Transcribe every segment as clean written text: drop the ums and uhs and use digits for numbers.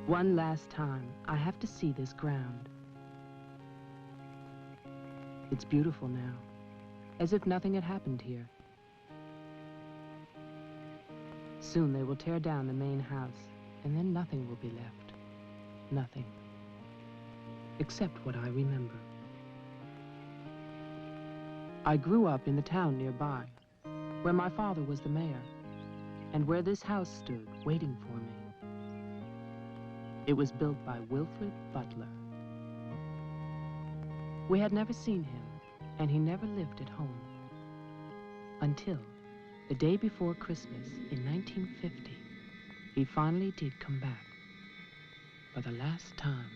One last time, I have to see this ground. It's beautiful now, as if nothing had happened here. Soon they will tear down the main house, and then nothing will be left. Nothing. Except what I remember. I grew up in the town nearby, where my father was the mayor, and where this house stood waiting for me. It was built by Wilfred Butler. We had never seen him, and he never lived at home. Until the day before Christmas in 1950, he finally did come back for the last time.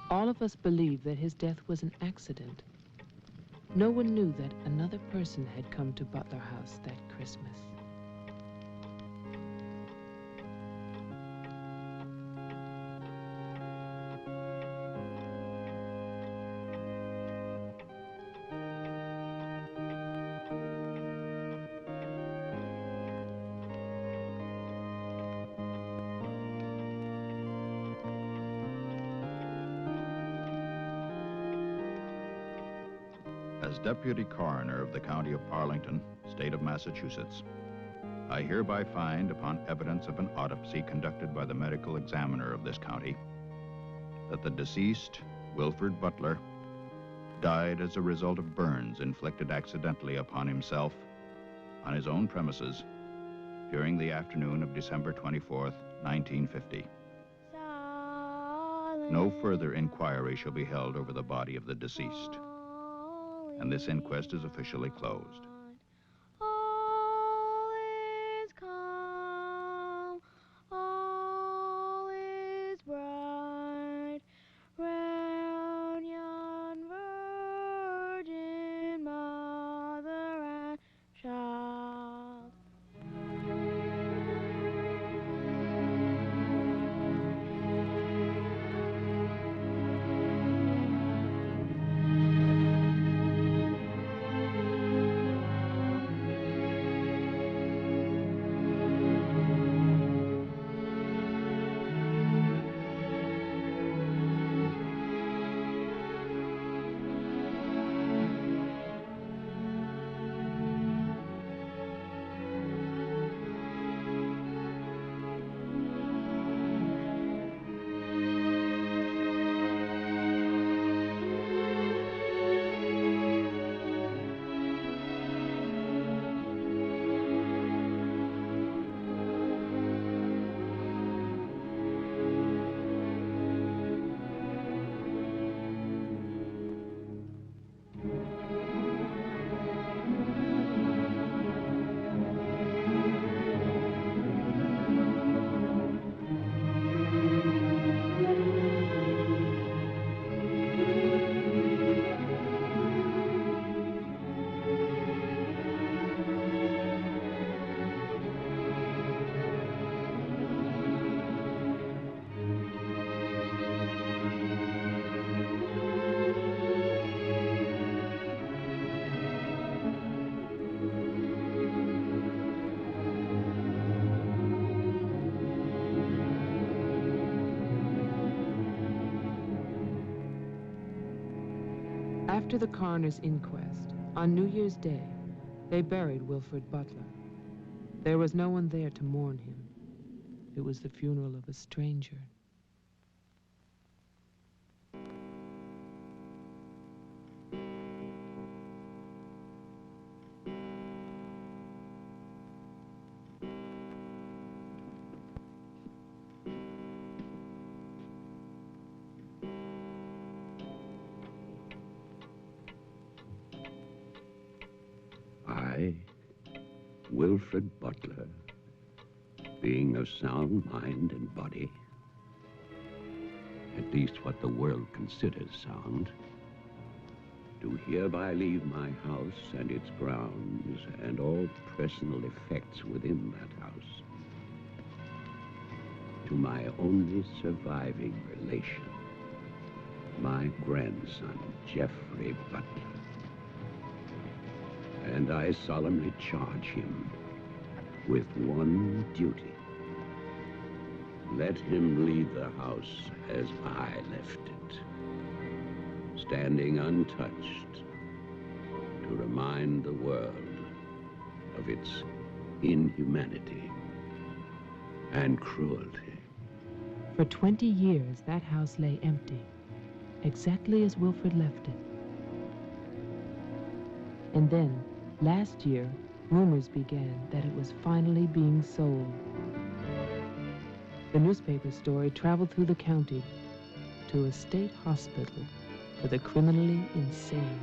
All of us believed that his death was an accident. No one knew that another person had come to Butler House that Christmas. As Deputy Coroner of the County of Arlington, State of Massachusetts, I hereby find, upon evidence of an autopsy conducted by the medical examiner of this county, that the deceased, Wilfred Butler, died as a result of burns inflicted accidentally upon himself on his own premises during the afternoon of December 24th, 1950. No further inquiry shall be held over the body of the deceased, and this inquest is officially closed. All is calm, all is bright, round yon virgin mother and child. After the coroner's inquest, on New Year's Day, they buried Wilfred Butler. There was no one there to mourn him. It was the funeral of a stranger. I, Wilfred Butler, being of sound mind and body, at least what the world considers sound, do hereby leave my house and its grounds and all personal effects within that house to my only surviving relation, my grandson, Geoffrey Butler. And I solemnly charge him with one duty. Let him leave the house as I left it, standing untouched to remind the world of its inhumanity and cruelty. For 20 years, that house lay empty, exactly as Wilfred left it. And then, last year, rumors began that it was finally being sold. The newspaper story traveled through the county to a state hospital for the criminally insane.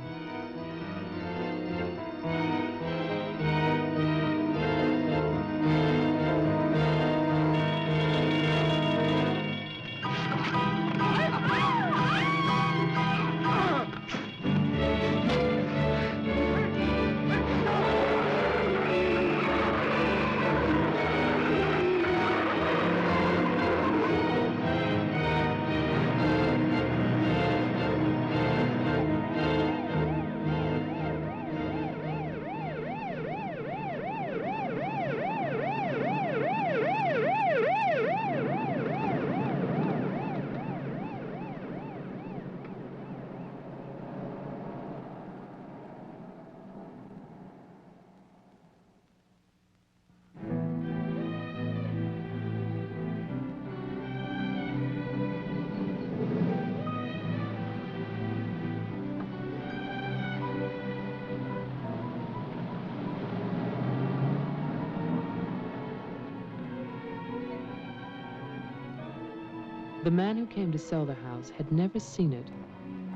The man who came to sell the house had never seen it.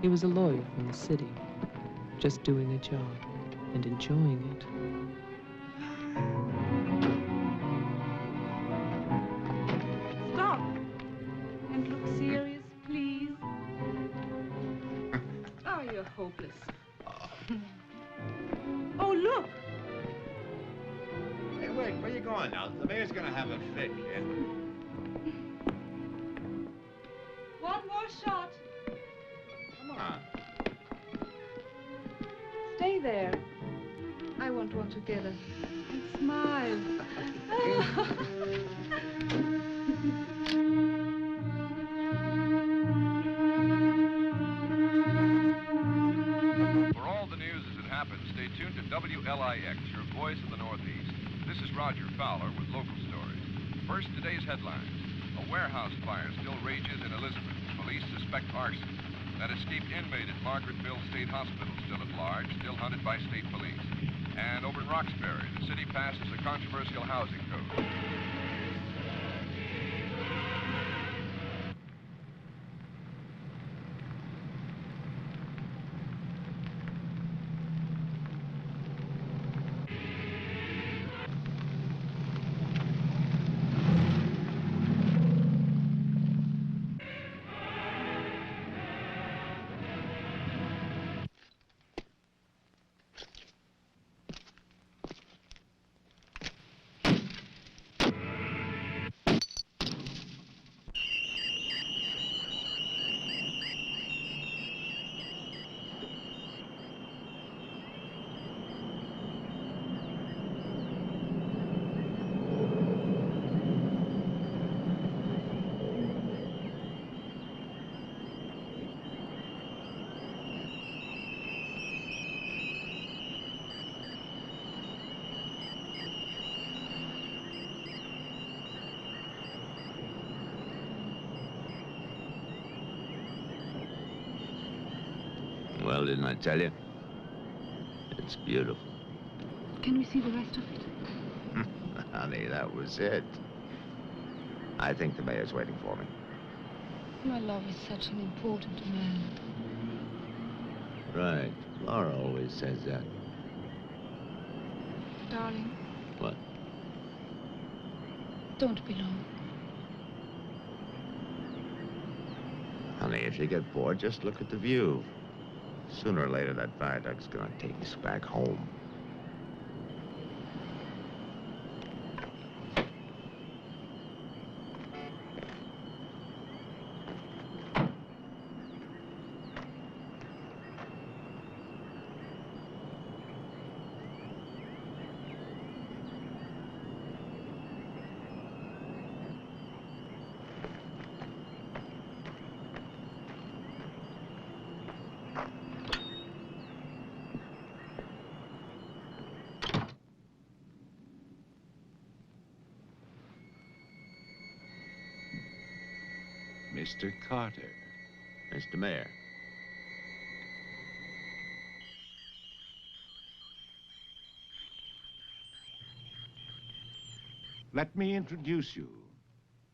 He was a lawyer from the city, just doing a job and enjoying it. Stop and look serious, please. Oh, you're hopeless. Oh, look. Hey, wait, where you going now? The mayor's gonna have a fit, kid. One more shot. Come on. Stay there. I want one together. And smile. For all the news as it happens, stay tuned to WLIX, your voice of the Northeast. This is Roger Fowler with local stories. First, today's headlines. A warehouse fire still rages in Elizabeth. Police suspect arson. That escaped inmate at Margaretville State Hospital still at large, still hunted by state police. And over in Roxbury, the city passes a controversial housing code. Well, didn't I tell you? It's beautiful. Can we see the rest of it? Honey, that was it. I think the mayor's waiting for me. My love is such an important man. Right. Laura always says that. Darling, What? don't be long. Honey, if you get bored, just look at the view. Sooner or later, that viaduct's gonna take us back home. Mr. Carter. Mr. Mayor. Let me introduce you.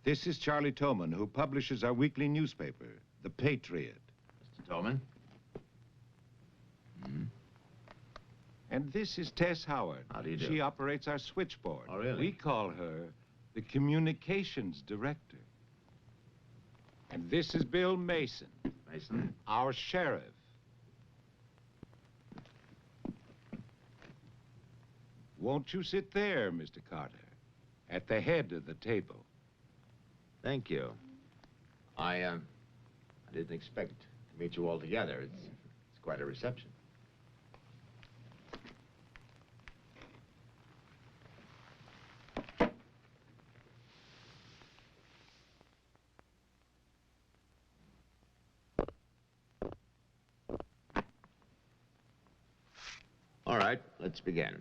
This is Charlie Toman, who publishes our weekly newspaper, The Patriot. Mr. Tolman. And this is Tess Howard. How do you do? She operates our switchboard. Oh, really? We call her the communications director. And this is Bill Mason, Mason. our sheriff. Won't you sit there, Mr. Carter, at the head of the table? Thank you. I didn't expect to meet you all together. It's quite a reception. All right, let's begin.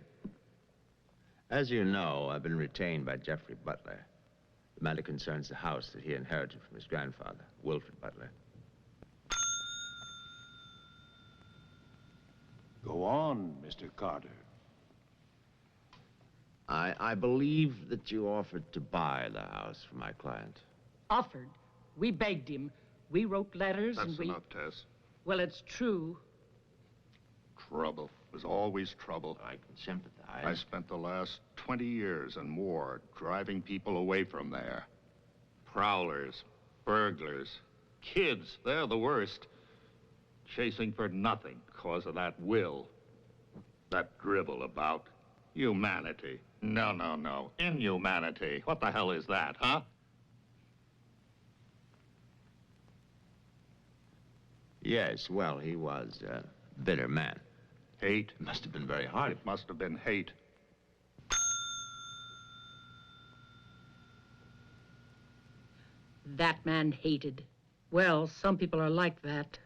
As you know, I've been retained by Jeffrey Butler. The matter concerns the house that he inherited from his grandfather, Wilfred Butler. Go on, Mr. Carter. I believe that you offered to buy the house for my client. Offered. We begged him. We wrote letters and That's we... enough, Tess. Well, it's true. Trouble. There's always trouble. I can sympathize. I spent the last 20 years and more driving people away from there. Prowlers, burglars, kids, they're the worst. Chasing for nothing because of that will. That dribble about humanity. No, no, no. Inhumanity. What the hell is that, huh? Yes, well, he was a bitter man. Hate. It must have been very hard. It must have been hate. That man hated. Well, some people are like that.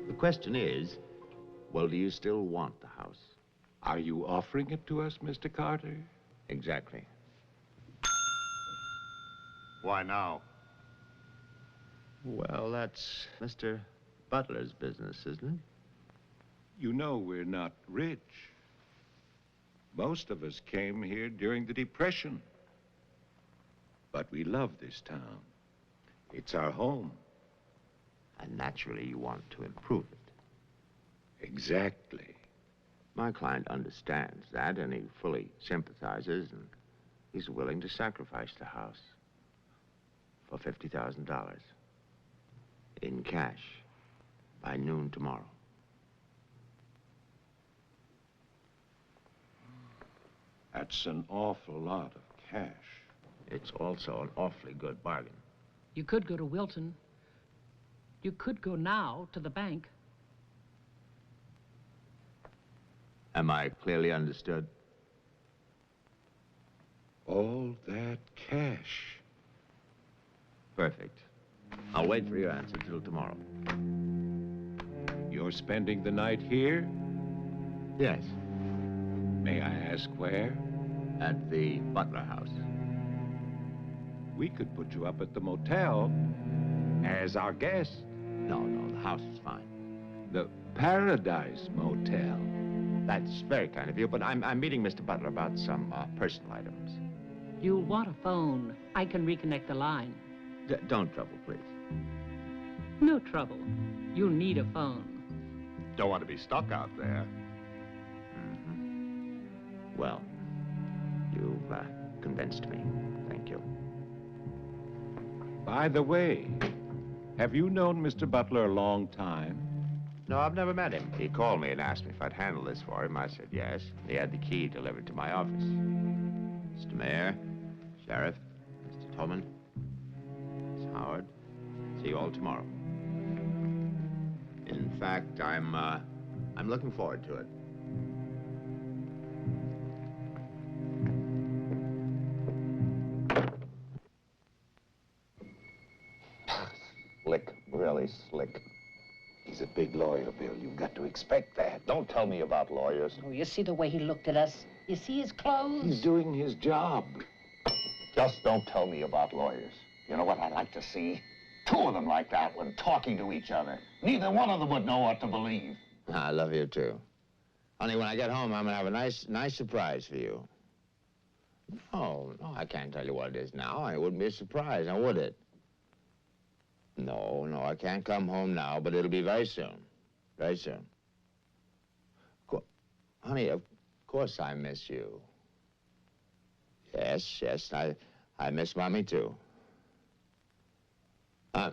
The question is, well, do you still want the house? Are you offering it to us, Mr. Carter? Exactly. Why now? Well, that's Mr. Butler's business, isn't it? You know we're not rich. Most of us came here during the Depression. But we love this town. It's our home. And naturally, you want to improve it. Exactly. My client understands that, and he fully sympathizes, and he's willing to sacrifice the house for $50,000 in cash by noon tomorrow. That's an awful lot of cash. It's also an awfully good bargain. You could go to Wilton. You could go now to the bank. Am I clearly understood? All that cash. Perfect. I'll wait for your answer till tomorrow. You're spending the night here? Yes. May I ask where? At the Butler House. We could put you up at the motel as our guest. No, the house is fine. The Paradise Motel. That's very kind of you, but I'm meeting Mr. Butler about some personal items. You'll want a phone. I can reconnect the line. Don't trouble, please. No trouble. You'll need a phone. Don't want to be stuck out there. Mm-hmm. Well, you've convinced me. Thank you. By the way, have you known Mr. Butler a long time? No, I've never met him. He called me and asked me if I'd handle this for him. I said yes. He had the key delivered to my office. Mr. Mayor, Sheriff, Mr. Tolman, Miss Howard, see you all tomorrow. In fact, I'm looking forward to it. Slick, really slick. He's a big lawyer, Bill. You've got to expect that. Don't tell me about lawyers. Oh, you see the way he looked at us? You see his clothes? He's doing his job. Just don't tell me about lawyers. You know what I'd like to see? Two of them like that one talking to each other. Neither one of them would know what to believe. I love you, too. Honey, when I get home, I'm going to have a nice surprise for you. No, I can't tell you what it is now. It wouldn't be a surprise, now would it? No, I can't come home now, but it'll be very soon. Very soon. Honey, of course I miss you. Yes, I miss Mommy, too.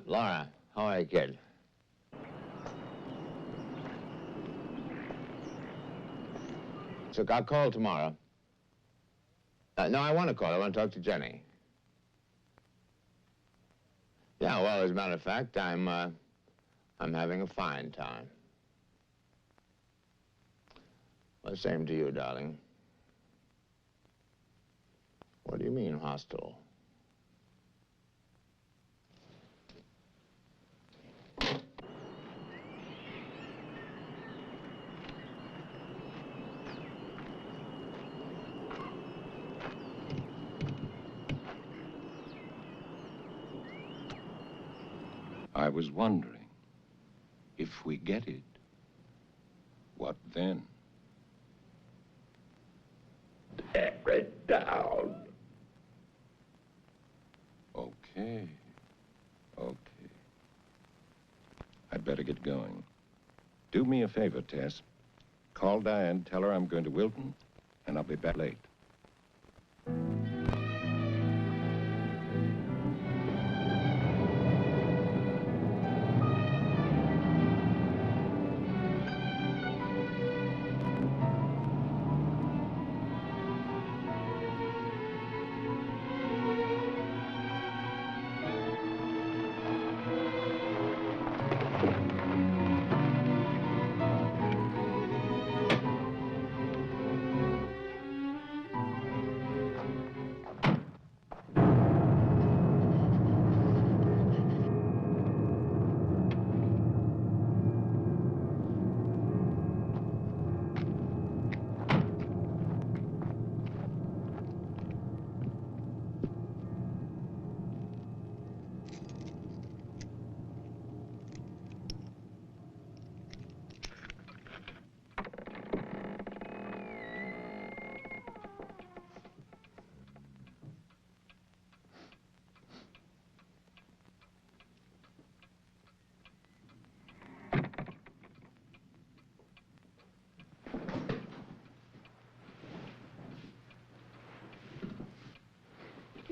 Laura, how are you, kid? So I'll call tomorrow. No, I want to call. I want to talk to Jenny. Yeah, well, as a matter of fact, I'm having a fine time. Well, same to you, darling. What do you mean, hostile? I was wondering, if we get it, what then? Tear it down. Okay. I'd better get going. Do me a favor, Tess. Call Diane, tell her I'm going to Wilton, and I'll be back late.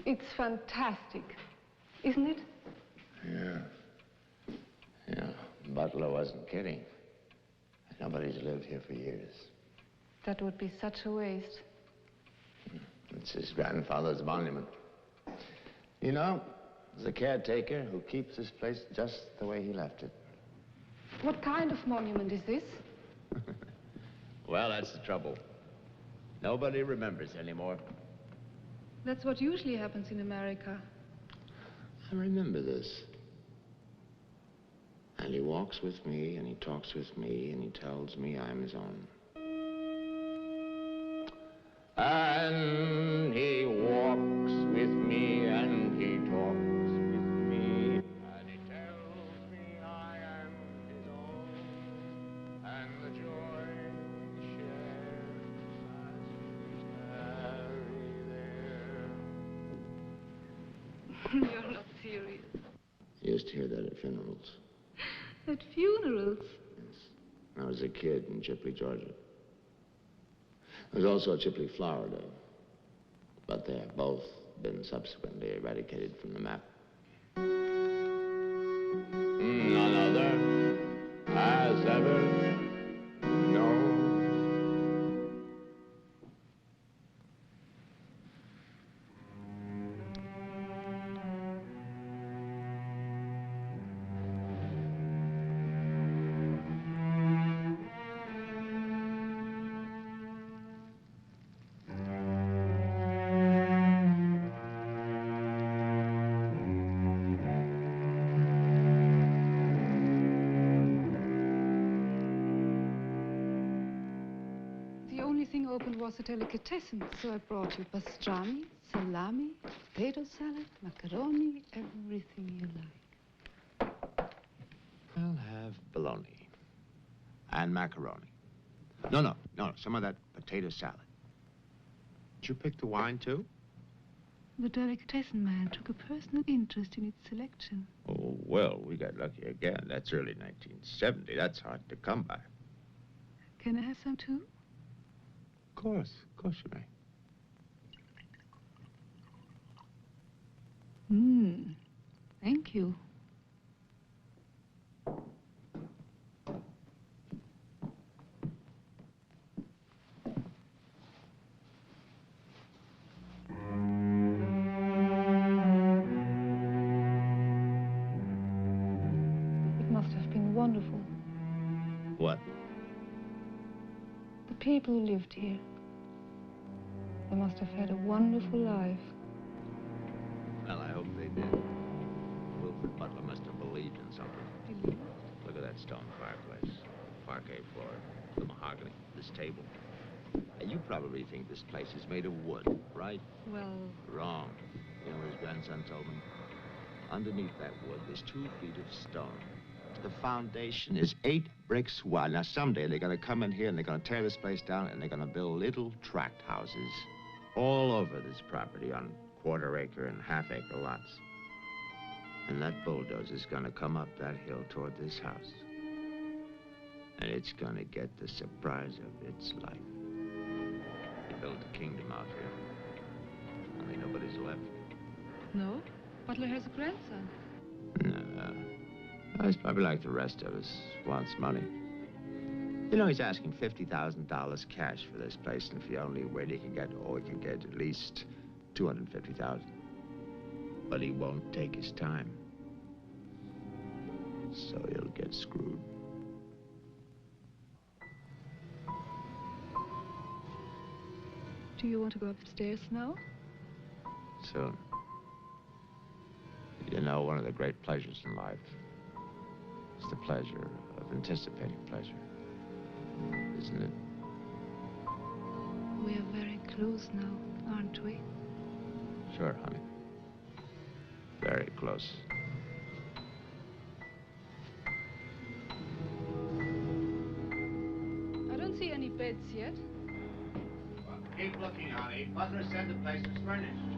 It's fantastic, isn't it? Yeah. Butler wasn't kidding. Nobody's lived here for years. That would be such a waste. It's his grandfather's monument. You know, there's a caretaker who keeps this place just the way he left it. What kind of monument is this? Well, that's the trouble. Nobody remembers anymore. That's what usually happens in America. I remember this. And he walks with me, and he talks with me, and he tells me I'm his own. And he walks with me, and he talks with me, and he tells me I am his own, and the joy we share as we tarry there. You're not serious. I used to hear that at funerals. At funerals? Yes. When I was a kid in Chipley, Georgia. There was also a Chipley Flower Day, but they have both been subsequently eradicated from the map. None other has ever known. Was a delicatessen, so I brought you pastrami, salami, potato salad, macaroni, everything you like. I'll have bologna and macaroni. No, some of that potato salad. Did you pick the wine, too? The delicatessen man took a personal interest in its selection. Oh, well, we got lucky again. That's early 1970. That's hard to come by. Can I have some, too? Of course you may. Thank you. It must have been wonderful. What? The people who lived here. They must have had a wonderful life. Well, I hope they did. Wilfred Butler must have believed in something. Believed? Look at that stone fireplace, parquet floor, the mahogany, this table. And you probably think this place is made of wood, right? Well... Wrong. You know what his grandson told me? Underneath that wood, there's 2 feet of stone. The foundation is 8 bricks wide. Now, someday they're going to come in here and they're going to tear this place down and they're going to build little tract houses all over this property on quarter-acre and half-acre lots. And that bulldozer's going to come up that hill toward this house. And it's going to get the surprise of its life. They built a kingdom out here. Only nobody's left. No? Butler has a grandson. No. He's probably like the rest of us, wants money. You know, he's asking $50,000 cash for this place, and if he only wait, he can get at least $250,000. But he won't take his time. So he'll get screwed. Do you want to go upstairs now? Soon. You know, one of the great pleasures in life is the pleasure of anticipating pleasure. Isn't it? We are very close now, aren't we? Sure, honey. Very close. I don't see any beds yet. Well, keep looking, honey. Butler said the place was furnished.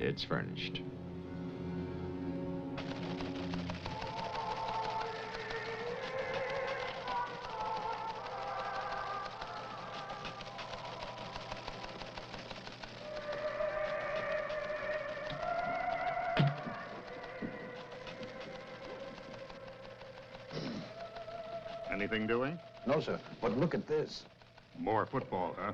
It's furnished. Anything doing? No, sir. But look at this. More football, huh?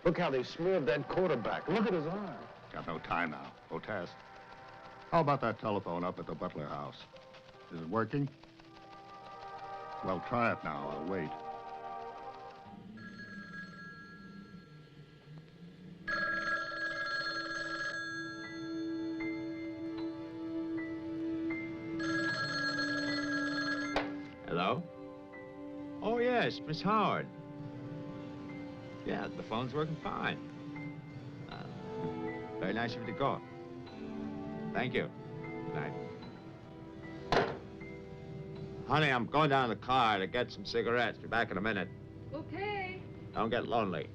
Look how they smeared that quarterback. Look at his arm. Got no time now. Go test. How about that telephone up at the Butler house? Is it working? Well, try it now. I'll wait. Hello? Oh, yes, Miss Howard. Yeah, the phone's working fine. Very nice of you to call. Thank you. Good night. Honey, I'm going down to the car to get some cigarettes. Be back in a minute. Okay. Don't get lonely.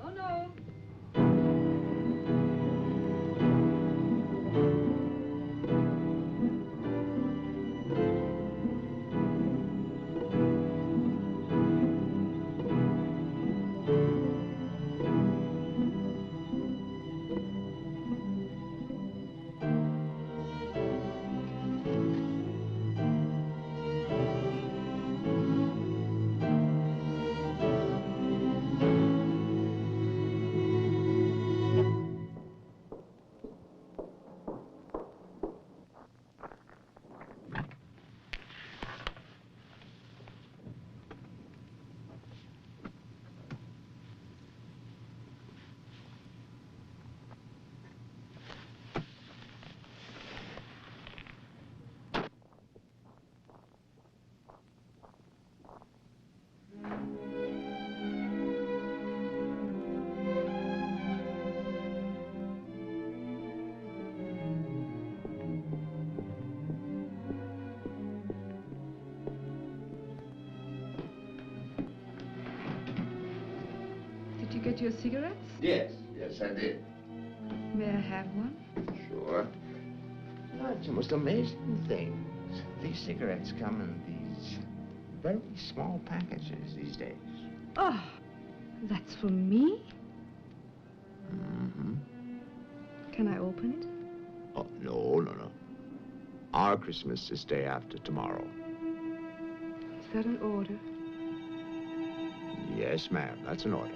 No, no. Did you get your cigarettes? Yes, I did. May I have one? Sure. Oh, it's the most amazing things. These cigarettes come in these very small packages these days. Oh, that's for me? Mm-hmm. Can I open it? Oh, no. Our Christmas is day after tomorrow. Is that an order? Yes, ma'am, that's an order.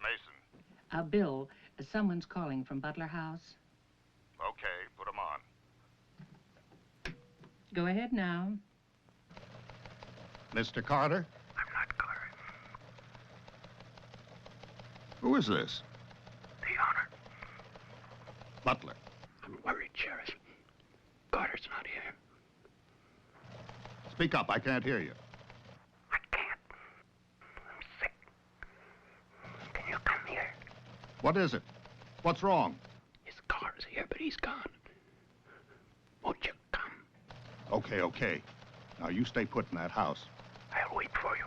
Mason. Bill, someone's calling from Butler House. Okay, put him on. Go ahead now. Mr. Carter? I'm not Carter. Who is this? The owner. Butler. I'm worried, Sheriff. Carter's not here. Speak up, I can't hear you. I can't. I'm sick. Can you come here? What is it? What's wrong? His car's here, but he's gone. Won't you come? Okay, okay. Now you stay put in that house. I'll wait for you.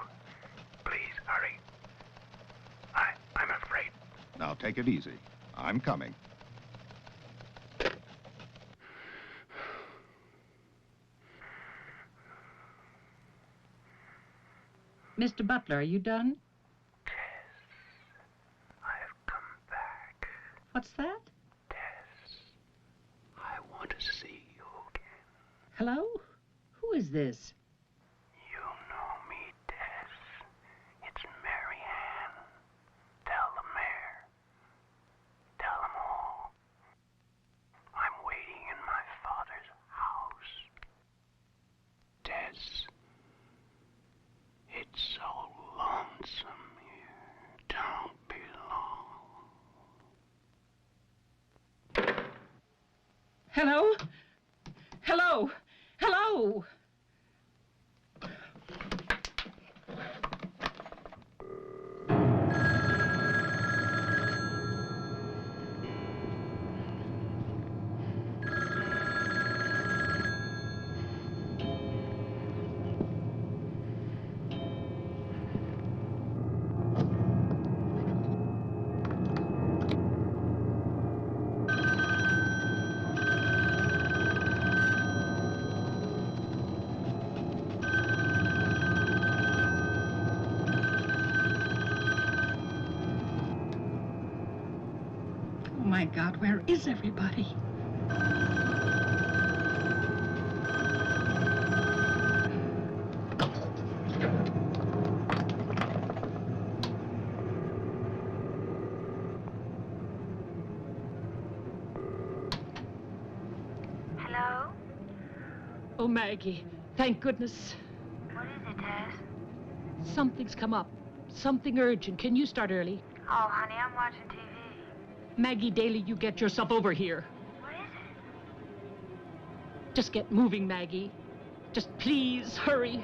Please, hurry. I'm afraid. Now take it easy. I'm coming. Mr. Butler, are you done? Tess, I've come back. What's that? Tess, I want to see you again. Hello? Who is this? You know me, Tess. It's Mary Ann. Tell the mayor. Tell them all. I'm waiting in my father's house. Tess, it's so lonesome here. Don't be long. Hello? Hello? Hello? Oh, my God, where is everybody? Hello? Oh, Maggie, thank goodness. What is it, Tess? Something's come up. Something urgent. Can you start early? Oh, honey, I'm watching TV. Maggie Daly, you get yourself over here. What is it? Just get moving, Maggie. Just please hurry.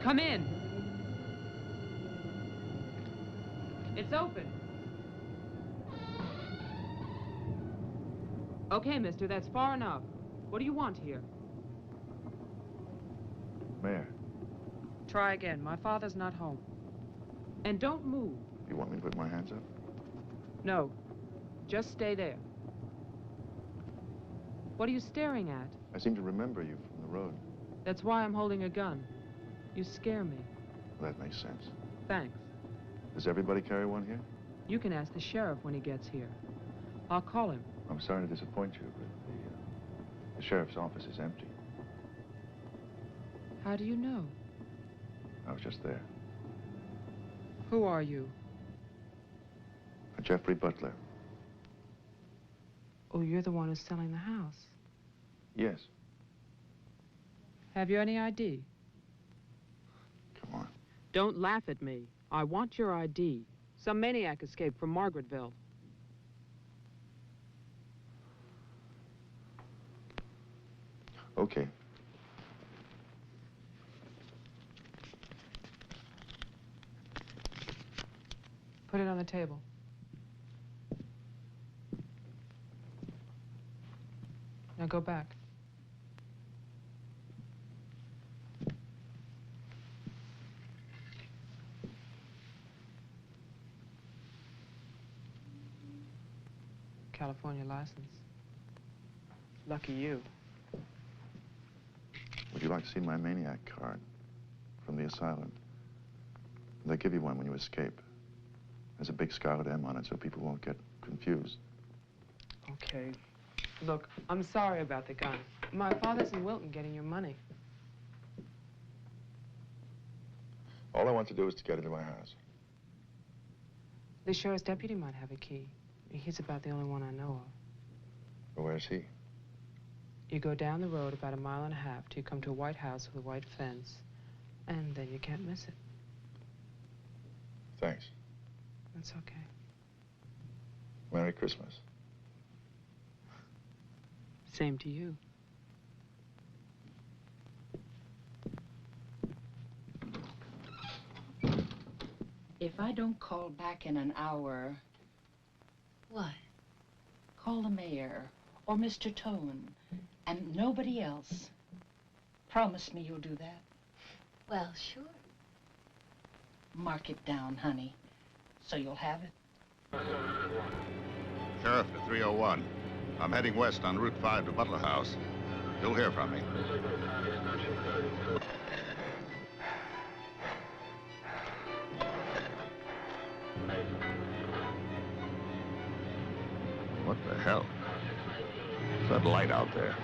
Come in. It's open. Okay, mister, that's far enough. What do you want here? Mayor, Try again. My father's not home. And don't move. you want me to put my hands up? No. Just stay there. What are you staring at? I seem to remember you from the road. That's why I'm holding a gun. You scare me. That makes sense. Thanks. Does everybody carry one here? You can ask the sheriff when he gets here. I'll call him. I'm sorry to disappoint you, but the sheriff's office is empty. How do you know? I was just there. Who are you? Jeffrey Butler. Oh, you're the one who's selling the house. Yes. Have you any ID? Come on. Don't laugh at me. I want your ID. Some maniac escaped from Margaretville. Okay. Put it on the table. Now go back. California license. Lucky you. Would you like to see my maniac card from the asylum? They give you one when you escape. There's a big scarlet M on it so people won't get confused. Okay. Look, I'm sorry about the gun. My father's in Wilton getting your money. All I want to do is to get into my house. The sheriff's deputy might have a key. He's about the only one I know of. Well, where's he? You go down the road about 1.5 miles till you come to a white house with a white fence, and then you can't miss it. Thanks. That's okay. Merry Christmas. Same to you. If I don't call back in an hour... What? Call the mayor or Mr. Tone and nobody else. Promise me you'll do that. Well, sure. Mark it down, honey, so you'll have it. Sheriff to 301. I'm heading west on Route 5 to Butler House. You'll hear from me. What the hell? What's that light out there?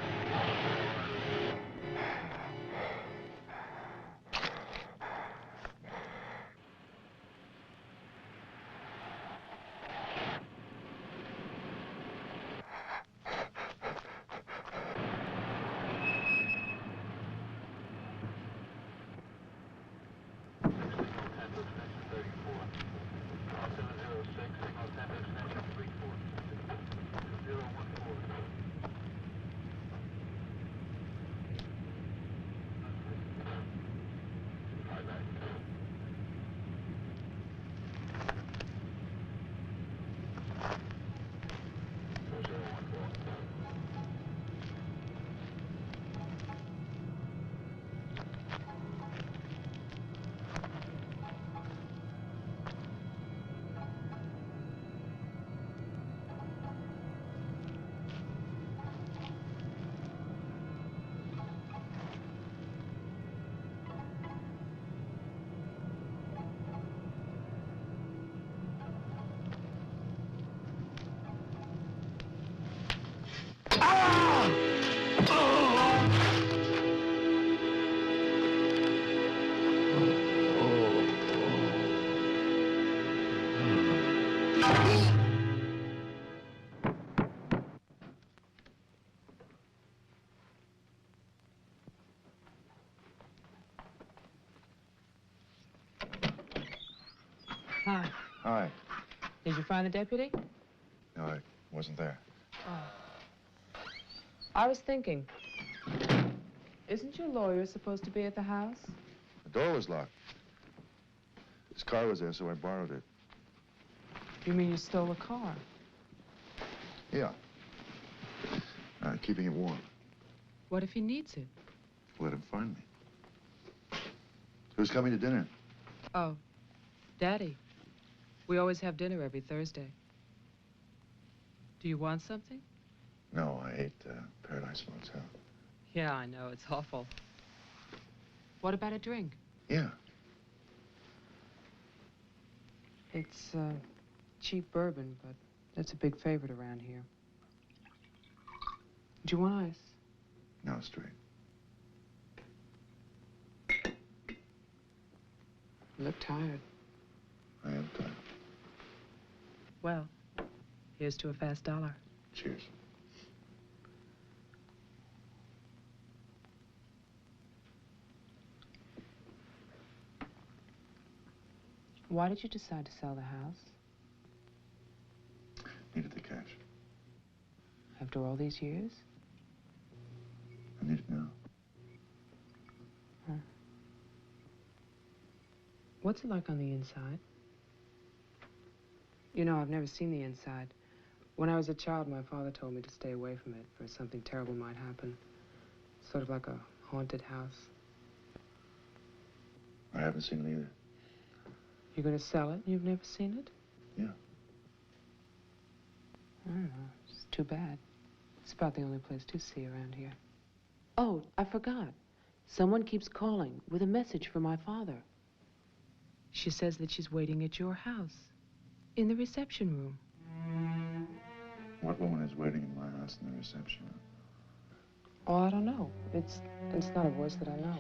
Hi. Hi. Did you find the deputy? No, I wasn't there. Oh. I was thinking, isn't your lawyer supposed to be at the house? The door was locked. His car was there, so I borrowed it. You mean you stole a car? Yeah. Keeping it warm. What if he needs it? Let him find me. Who's coming to dinner? Oh, Daddy. We always have dinner every Thursday. Do you want something? No, I ate Paradise Motel. Yeah, I know. It's awful. What about a drink? Yeah. It's cheap bourbon, but that's a big favorite around here. Do you want ice? No, straight. You look tired. I am tired. Well, here's to a fast dollar. Cheers. Why did you decide to sell the house? Needed the cash. After all these years? I need it now. Huh. What's it like on the inside? You know, I've never seen the inside. When I was a child, my father told me to stay away from it, for something terrible might happen. Sort of like a haunted house. I haven't seen it either. You're going to sell it? You've never seen it? Yeah. I don't know. It's too bad. It's about the only place to see around here. Oh, I forgot. Someone keeps calling with a message for my father. She says that she's waiting at your house, in the reception room. What woman is waiting in my house in the reception room? Oh, I don't know. It's not a voice that I know.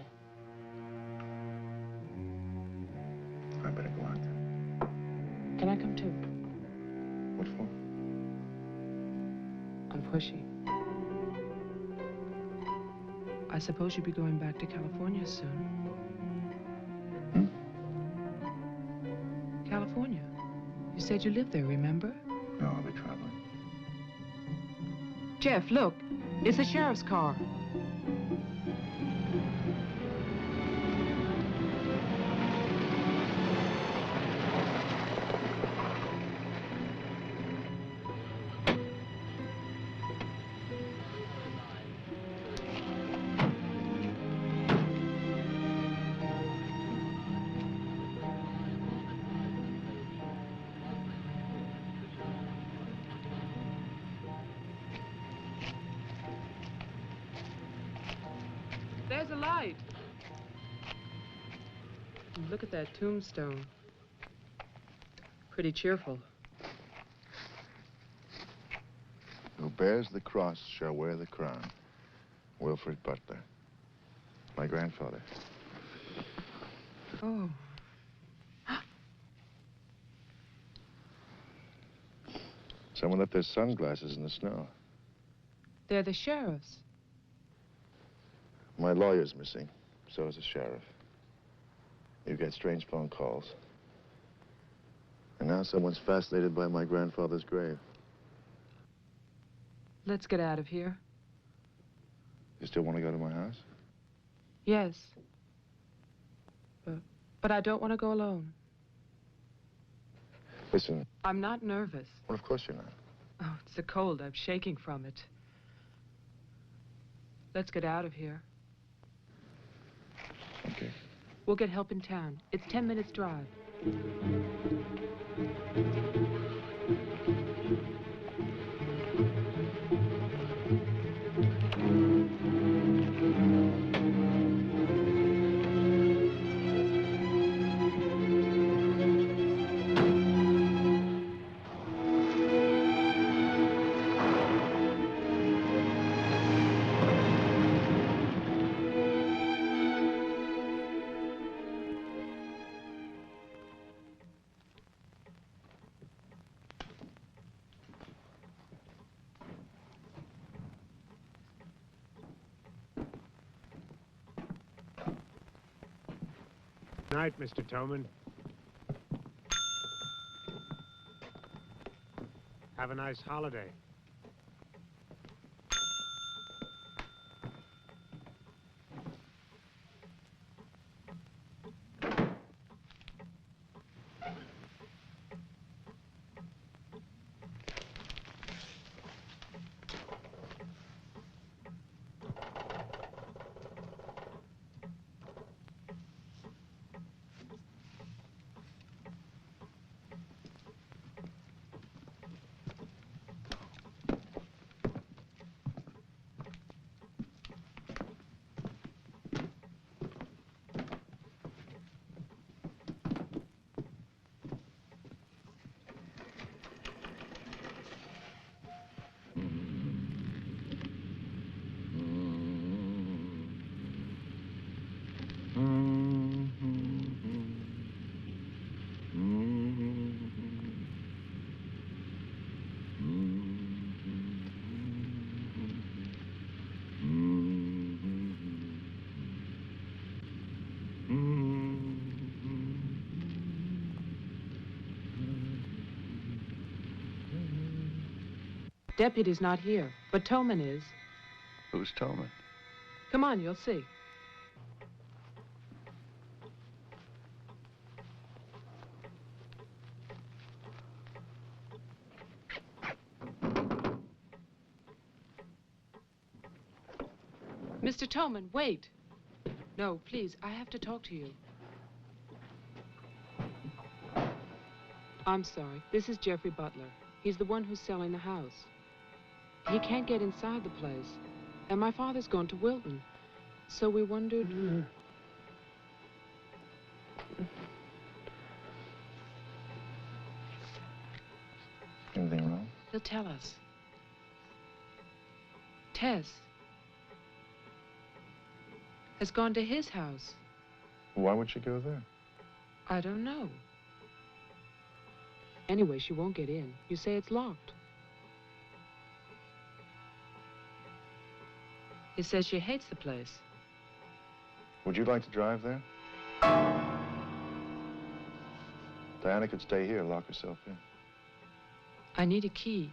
I better go out then. Can I come too? What for? I'm pushy. I suppose you'll be going back to California soon. California? You said you lived there, remember? No, I'll be traveling. Jeff, look. It's the sheriff's car. There's a light. Look at that tombstone. Pretty cheerful. Who bears the cross shall wear the crown. Wilfred Butler. My grandfather. Oh. Someone left their sunglasses in the snow. They're the sheriff's. My lawyer's missing. So is the sheriff. You get strange phone calls. And now someone's fascinated by my grandfather's grave. Let's get out of here. You still want to go to my house? Yes. But I don't want to go alone. Listen. I'm not nervous. Well, of course you're not. Oh, it's the cold. I'm shaking from it. Let's get out of here. Okay. We'll get help in town. It's 10 minutes drive. Night, Mr. Toman. Have a nice holiday. Deputy's not here, but Toman is. Who's Toman? Come on, you'll see. Mr. Toman, wait. No, please, I have to talk to you. I'm sorry. This is Jeffrey Butler. He's the one who's selling the house. He can't get inside the place. And my father's gone to Wilton. So we wondered... Anything wrong? He'll tell us. Tess has gone to his house. Why would she go there? I don't know. Anyway, she won't get in. You say it's locked. He says she hates the place. Would you like to drive there? Diana could stay here, lock herself in. I need a key.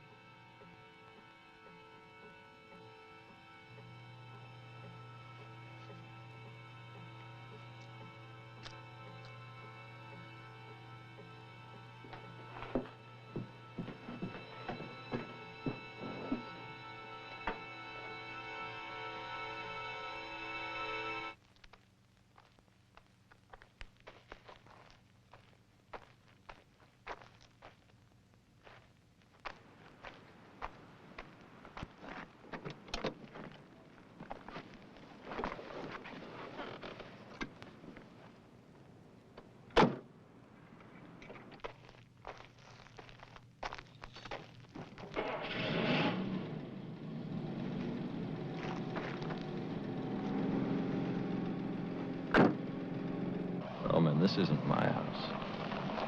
Oh, man, this isn't my house.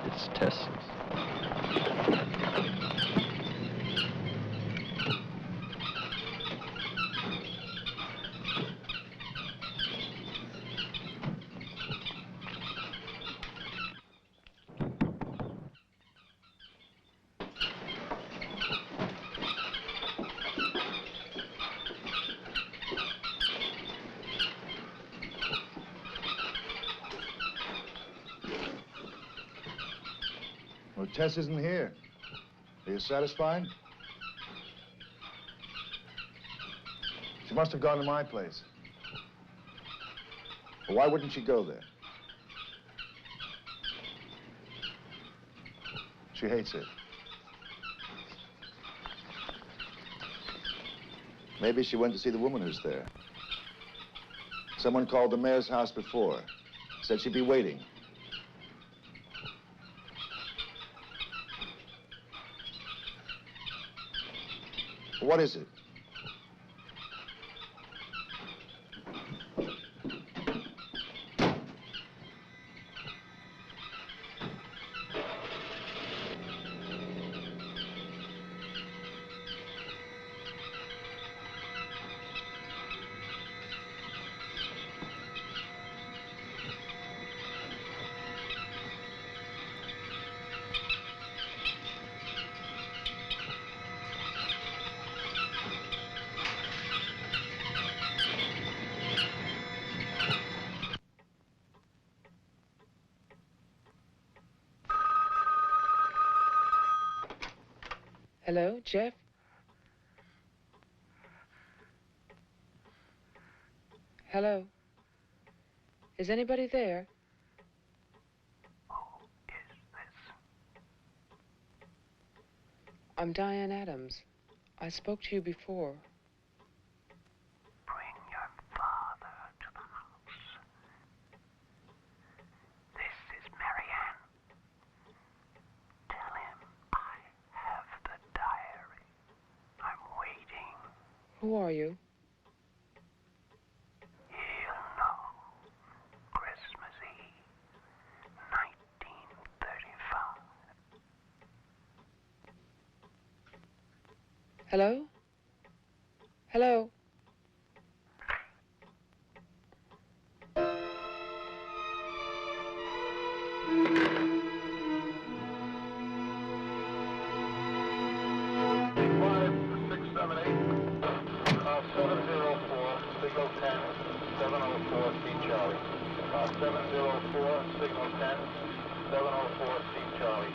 It's Tess's. Well, Tess isn't here. Are you satisfied? She must have gone to my place. Well, why wouldn't she go there? She hates it. Maybe she went to see the woman who's there. Someone called the mayor's house before. Said she'd be waiting. What is it? Hello, Jeff? Hello? Is anybody there? Who is this? I'm Diane Adams. I spoke to you before. Bring your father to the house. This is Marianne. Tell him I have the diary. I'm waiting. Who are you? He'll know. Christmas Eve, 1935. Hello? Hello? 10, 704 C Charlie. 704, signal 10, 704 C Charlie.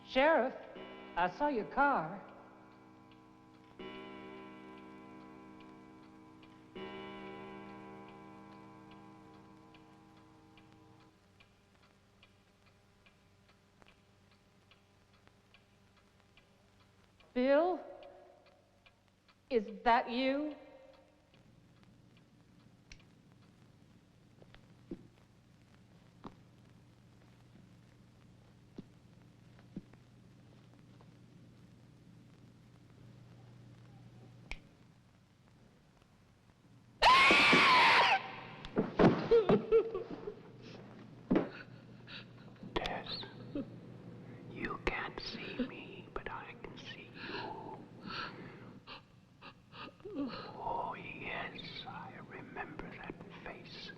Sheriff, I saw your car. Bill? Is that you? Tess, you can't see me, but I can see you. Oh, yes, I remember that face.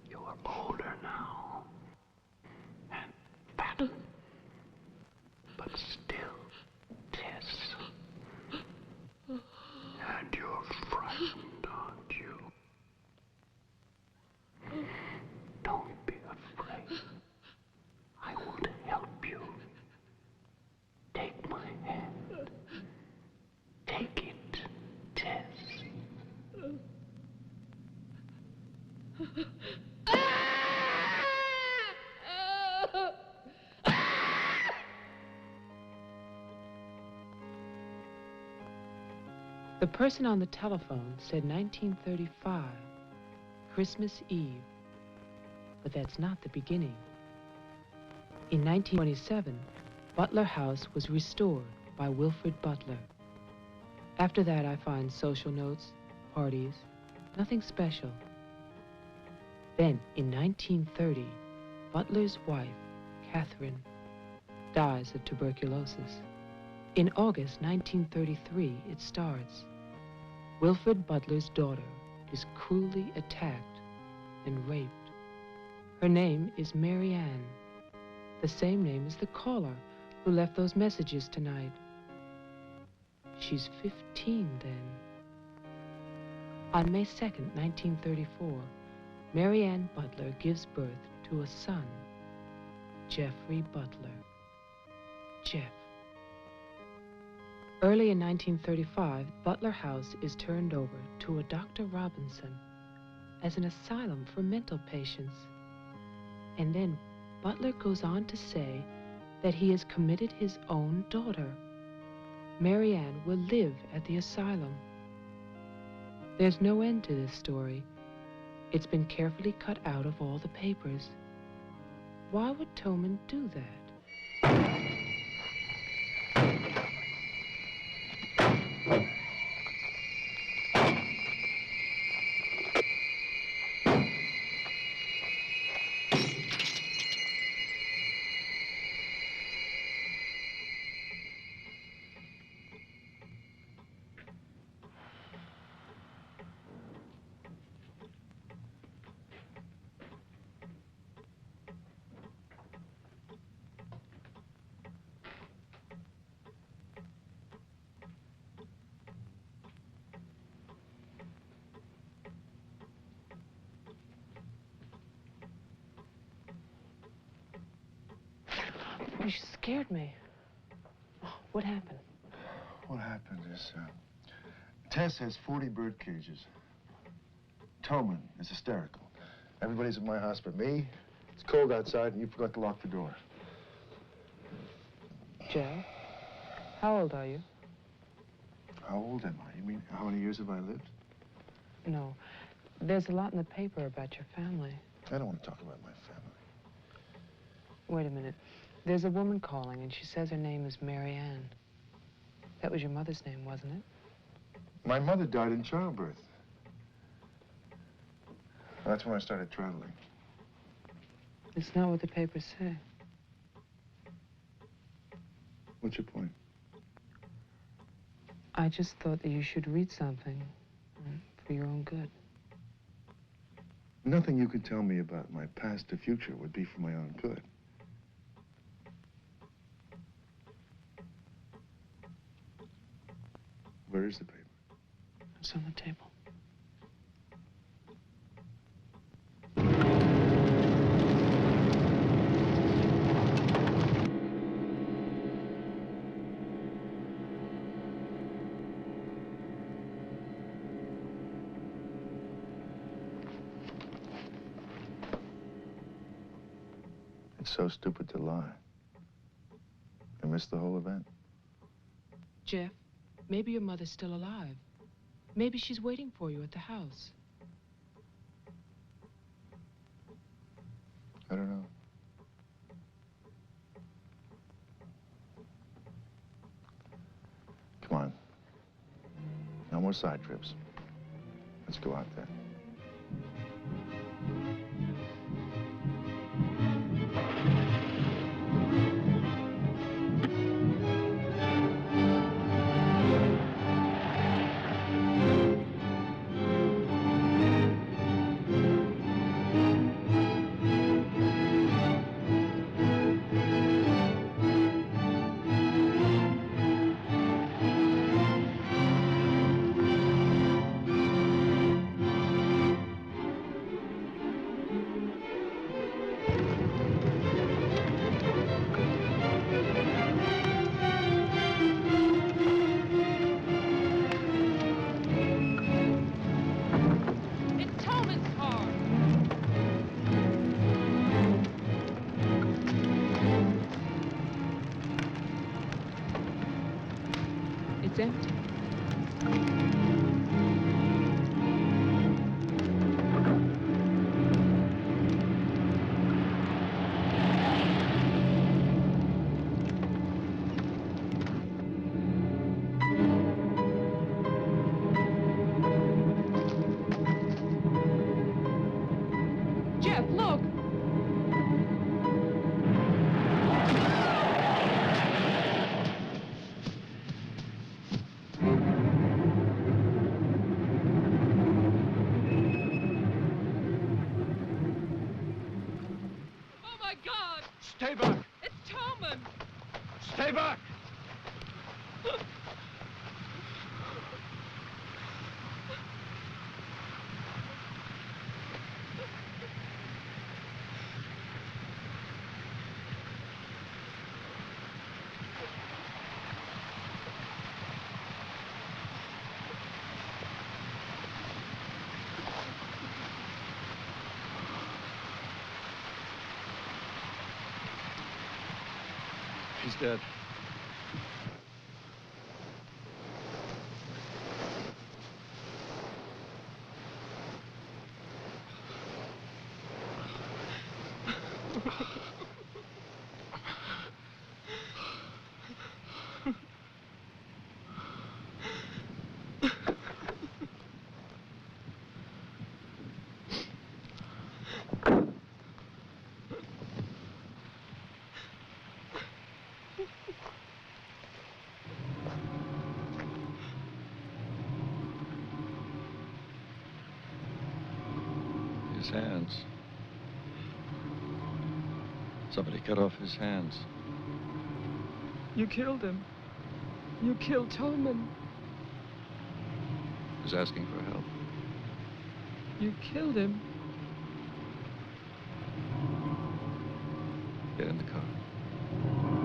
You're older now, and fat, but still, Tess. And you're frightened, aren't you? Don't be afraid. I want to help you. Take my hand. Take it, Tess. The person on the telephone said 1935, Christmas Eve. But that's not the beginning. In 1927, Butler House was restored by Wilfred Butler. After that, I find social notes, parties, nothing special. Then, in 1930, Butler's wife, Catherine, dies of tuberculosis. In August 1933, it starts. Wilfred Butler's daughter is cruelly attacked and raped. Her name is Mary Ann, the same name as the caller who left those messages tonight. She's 15 then. On May 2nd, 1934, Mary Ann Butler gives birth to a son, Jeffrey Butler. Jeff. Early in 1935, Butler House is turned over to a Dr. Robinson as an asylum for mental patients. And then Butler goes on to say that he has committed his own daughter. Mary Ann will live at the asylum. There's no end to this story. It's been carefully cut out of all the papers. Why would Toman do that? You scared me. Oh, what happened? What happened is, Tess has 40 bird cages. Toman is hysterical. Everybody's at my house but me. It's cold outside, and you forgot to lock the door. Joe, how old are you? How old am I? You mean, how many years have I lived? No. There's a lot in the paper about your family. I don't want to talk about my family. Wait a minute. There's a woman calling, and she says her name is Mary Ann. That was your mother's name, wasn't it? My mother died in childbirth. That's when I started traveling. It's not what the papers say. What's your point? I just thought that you should read something for your own good. Nothing you could tell me about my past or future would be for my own good. Where is the paper? It's on the table. It's so stupid to lie. I missed the whole event. Jeff, maybe your mother's still alive. Maybe she's waiting for you at the house. I don't know. Come on. No more side trips. Let's go out there. It's empty. Jeff, look! Stay back! It's Toman! Stay back! He's dead. His hands. Somebody cut off his hands. You killed him. You killed Toman. He's asking for help. You killed him. Get in the car.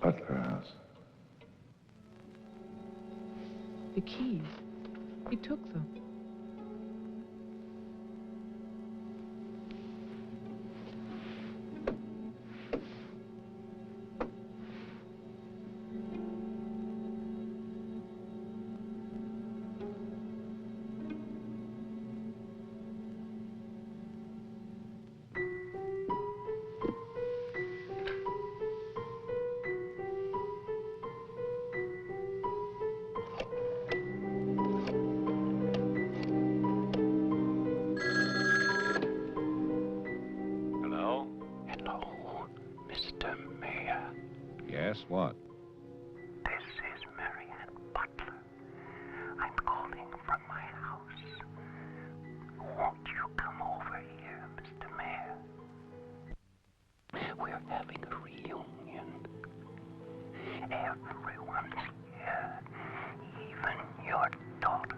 Butler House. The keys. He took them. Yes, what? This is Marianne Butler. I'm calling from my house. Won't you come over here, Mr. Mayor? We're having a reunion. Everyone's here, even your daughter.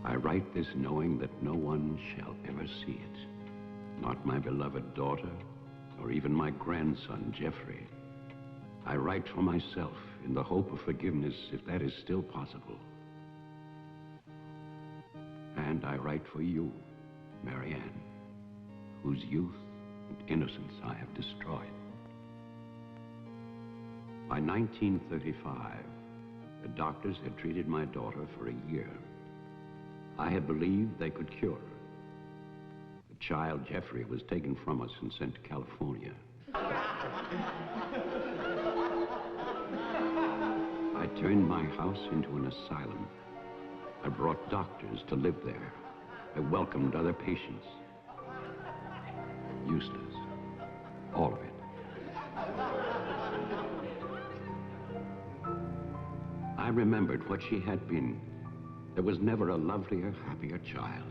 I write this knowing that no one shall ever see it. Not my beloved daughter, or even my grandson, Jeffrey. I write for myself in the hope of forgiveness, if that is still possible. And I write for you, Marianne, whose youth and innocence I have destroyed. By 1935, the doctors had treated my daughter for a year. I had believed they could cure her. The child, Jeffrey, was taken from us and sent to California. I turned my house into an asylum. I brought doctors to live there. I welcomed other patients. Useless. All of it. I remembered what she had been. There was never a lovelier, happier child.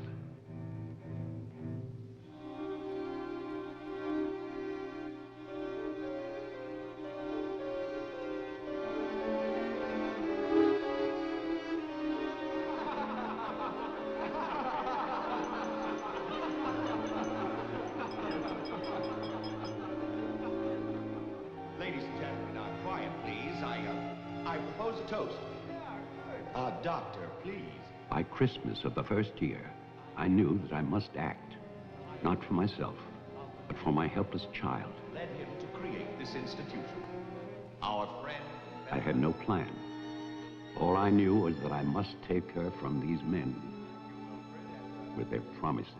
Ladies and gentlemen, now quiet, please. I propose a toast. Doctor, please. By Christmas of the first year, I knew that I must act, not for myself, but for my helpless child. Led him to create this institution. Our friend... I had no plan. All I knew was that I must take her from these men with their promises,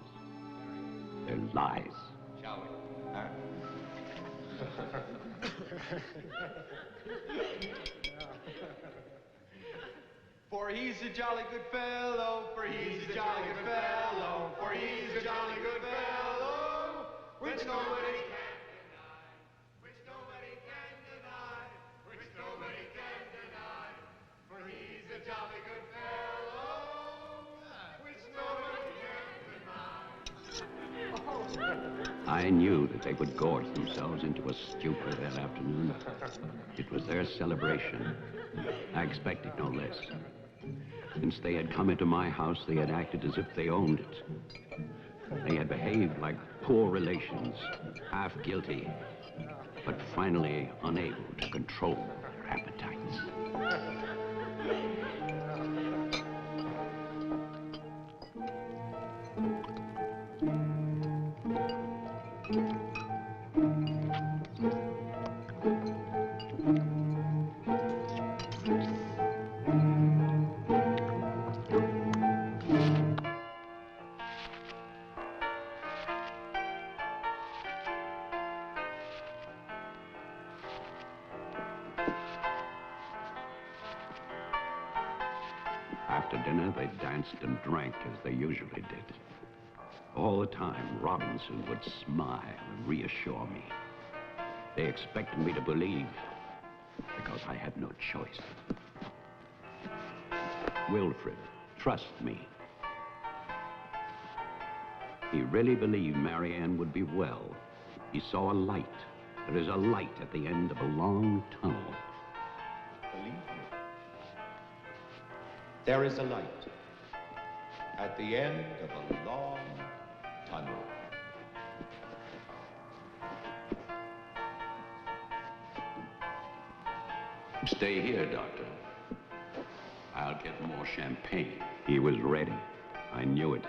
their lies. Shall we? Huh? For he's a jolly good fellow, for he's a jolly good fellow, for he's a jolly good fellow, which nobody can deny, which nobody can deny, which nobody can deny, for he's a jolly good fellow, which nobody can deny. I knew that they would gorge themselves into a stupor that afternoon. It was their celebration. I expected no less. Since they had come into my house, they had acted as if they owned it. They had behaved like poor relations, half guilty, but finally unable to control their appetites. After dinner, they danced and drank as they usually did. All the time, Robinson would smile and reassure me. They expected me to believe, because I had no choice. Wilfred, trust me. He really believed Marianne would be well. He saw a light. There is a light at the end of a long tunnel. Believe me. There is a light at the end of a long tunnel. Stay here, Doctor. I'll get more champagne. He was ready. I knew it.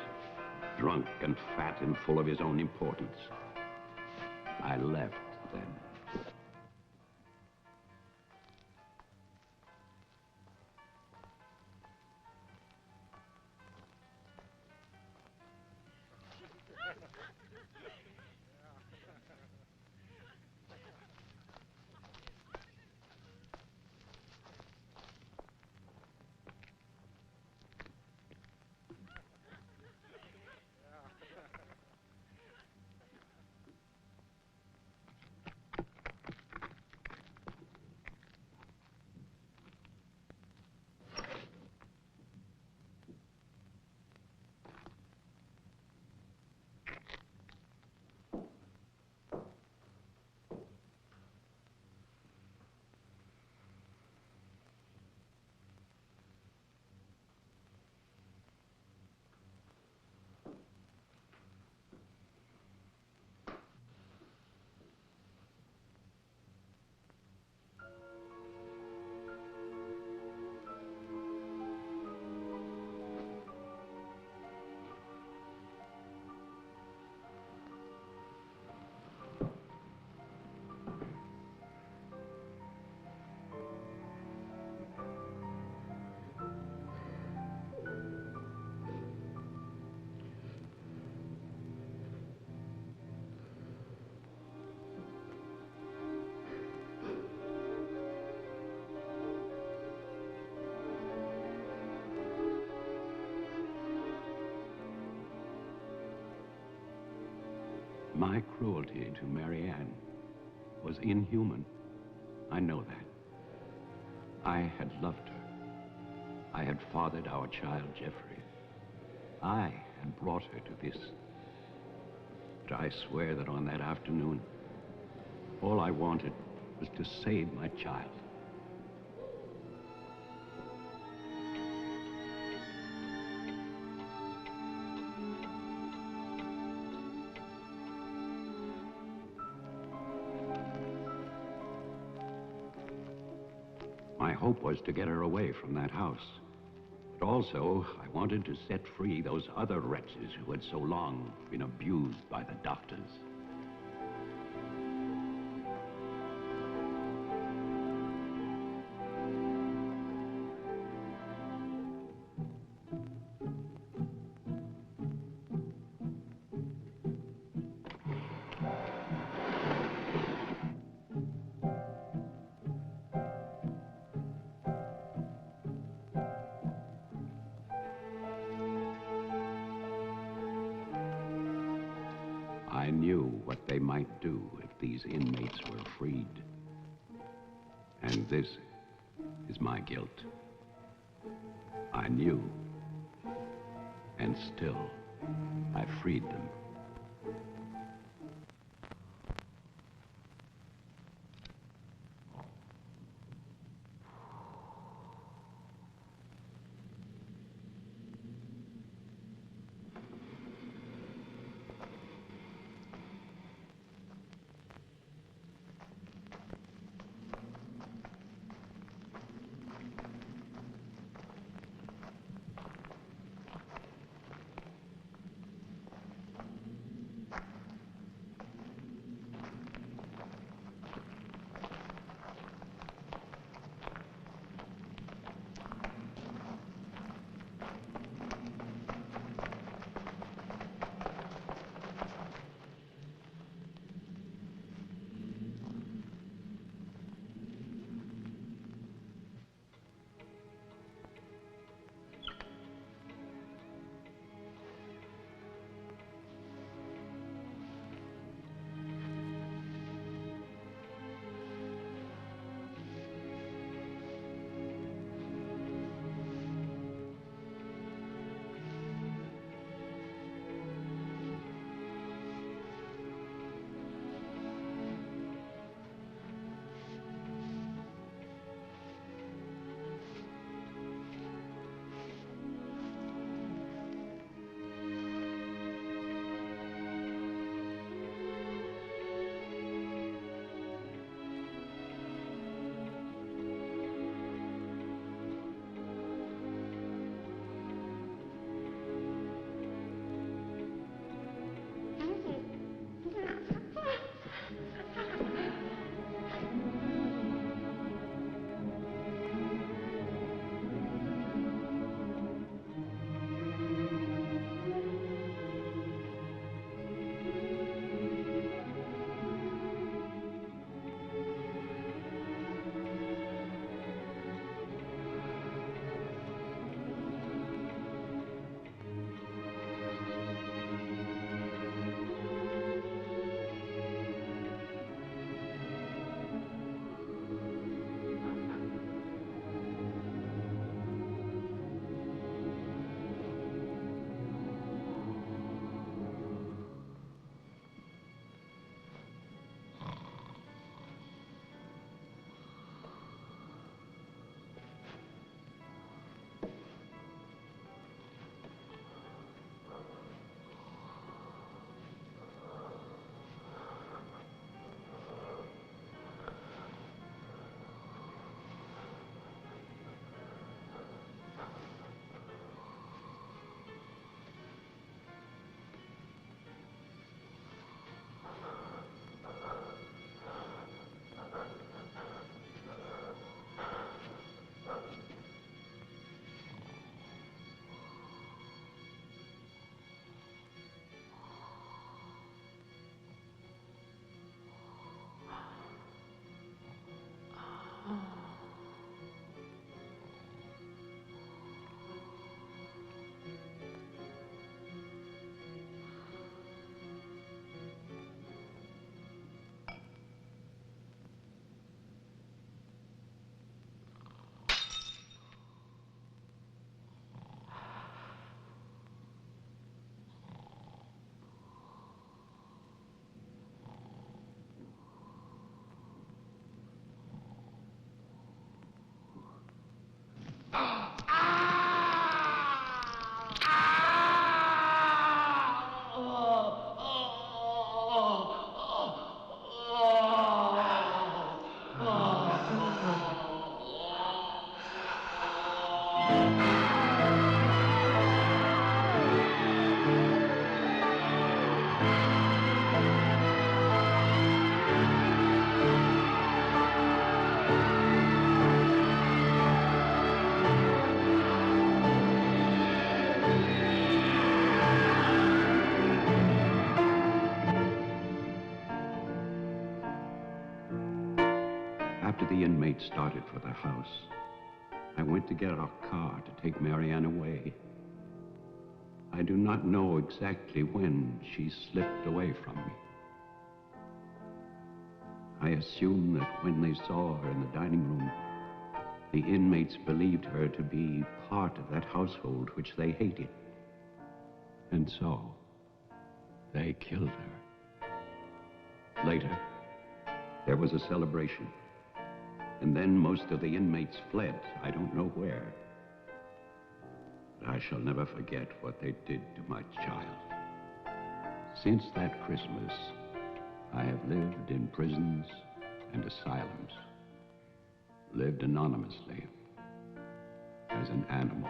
Drunk and fat and full of his own importance. I left then. My cruelty to Marianne was inhuman. I know that. I had loved her. I had fathered our child, Jeffrey. I had brought her to this. But I swear that on that afternoon, all I wanted was to save my child. My hope was to get her away from that house. But also, I wanted to set free those other wretches who had so long been abused by the doctors. I knew what they might do if these inmates were freed. And this is my guilt. I knew. And still, I freed them. After the inmates started for the house, I went to get our car to take Marianne away. I do not know exactly when she slipped away from me. I assume that when they saw her in the dining room, the inmates believed her to be part of that household which they hated. And so, they killed her. Later, there was a celebration. And then most of the inmates fled, I don't know where. But I shall never forget what they did to my child. Since that Christmas, I have lived in prisons and asylums, lived anonymously, as an animal.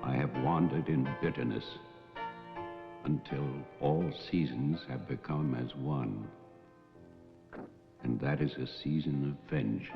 I have wandered in bitterness until all seasons have become as one. And that is a season of vengeance.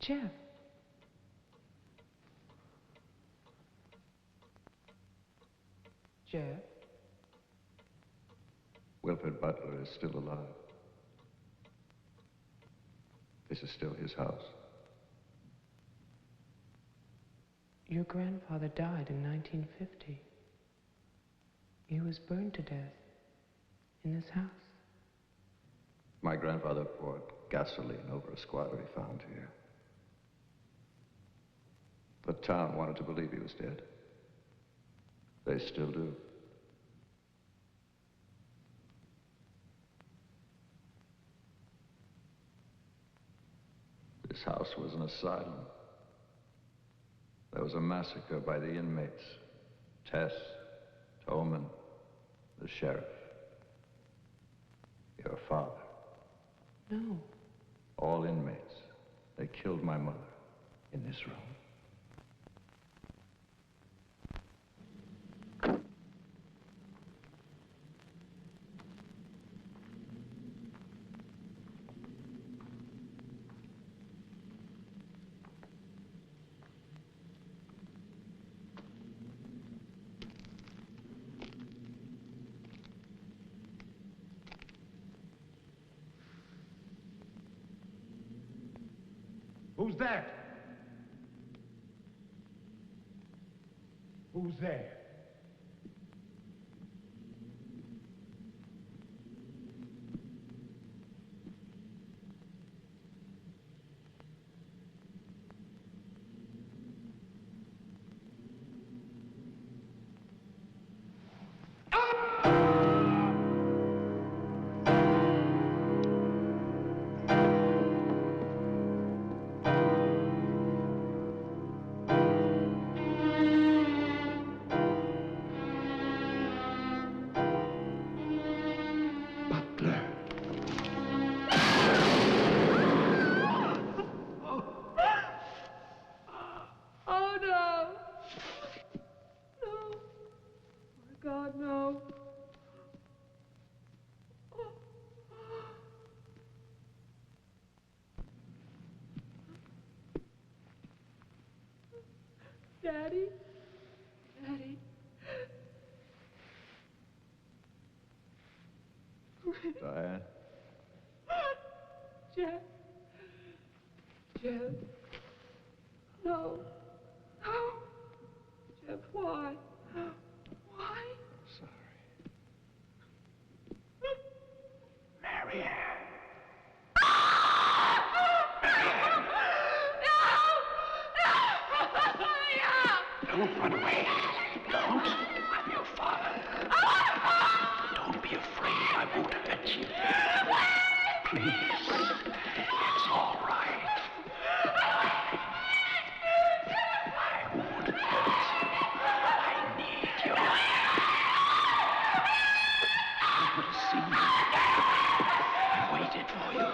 Jeff. Jeff? Wilfred Butler is still alive. This is still his house. Your grandfather died in 1950. He was burned to death in this house. My grandfather poured gasoline over a squatter he found here. The town wanted to believe he was dead. They still do. This house was an asylum. There was a massacre by the inmates. Tess, Tolman, the sheriff. Your father. No. All inmates. They killed my mother in this room. Who's that? Who's there? Daddy? Daddy? Diane? Jeff? Jeff? No. No. Jeff, why? Why? Sorry. Marianne. Don't run away. Don't. I'm your father. Don't be afraid. I won't hurt you. Please. It's all right. I won't hurt you. I need your help. I want to see you. I waited for you.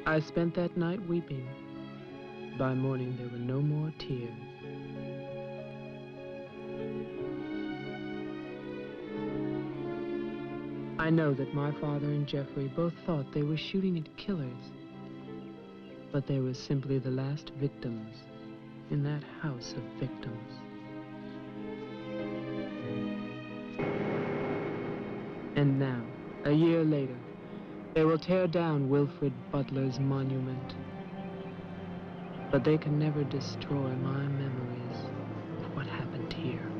I spent that night weeping. By morning, there were no more tears. I know that my father and Jeffrey both thought they were shooting at killers, but they were simply the last victims in that house of victims. And now, a year later, they will tear down Wilfred Butler's monument. But they can never destroy my memories of what happened here.